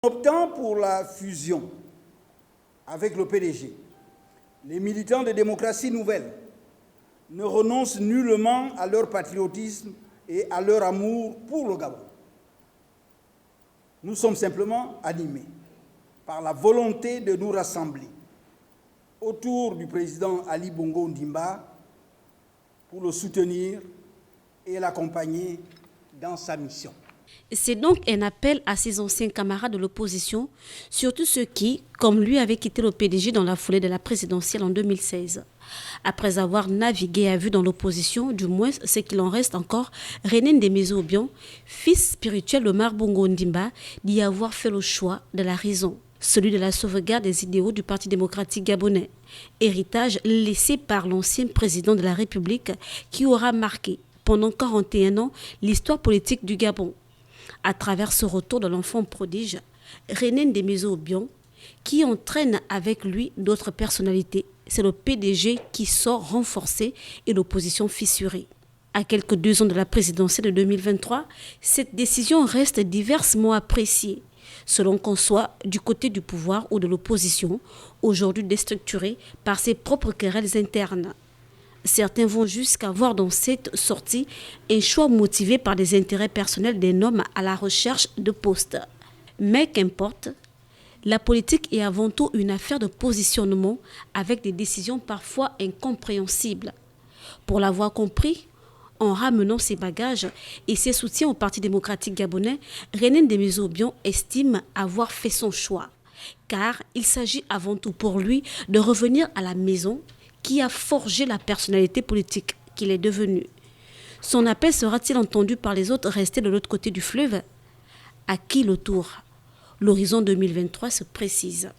Optant pour la fusion avec le PDG, les militants de démocratie nouvelle ne renoncent nullement à leur patriotisme et à leur amour pour le Gabon. Nous sommes simplement animés par la volonté de nous rassembler autour du président Ali Bongo Ondimba pour le soutenir et l'accompagner dans sa mission. C'est donc un appel à ses anciens camarades de l'opposition, surtout ceux qui, comme lui, avaient quitté le PDG dans la foulée de la présidentielle en 2016. Après avoir navigué à vue dans l'opposition, du moins ce qu'il en reste encore, René Ndémézo-Obiang, fils spirituel d'Omar Bongo Ondimba, d'y avoir fait le choix de la raison, celui de la sauvegarde des idéaux du Parti démocratique gabonais, héritage laissé par l'ancien président de la République qui aura marqué pendant 41 ans l'histoire politique du Gabon. À travers ce retour de l'enfant prodige, René Ndémézo-Obiang, qui entraîne avec lui d'autres personnalités, c'est le PDG qui sort renforcé et l'opposition fissurée. À quelques 2 ans de la présidentielle de 2023, cette décision reste diversement appréciée, selon qu'on soit du côté du pouvoir ou de l'opposition, aujourd'hui déstructurée par ses propres querelles internes. Certains vont jusqu'à voir dans cette sortie un choix motivé par des intérêts personnels d'un homme à la recherche de postes. Mais qu'importe, la politique est avant tout une affaire de positionnement avec des décisions parfois incompréhensibles. Pour l'avoir compris, en ramenant ses bagages et ses soutiens au Parti démocratique gabonais, René Ndémézo-Obiang estime avoir fait son choix. Car il s'agit avant tout pour lui de revenir à la maison qui a forgé la personnalité politique qu'il est devenu. Son appel sera-t-il entendu par les autres restés de l'autre côté du fleuve? À qui le tour? L'horizon 2023 se précise.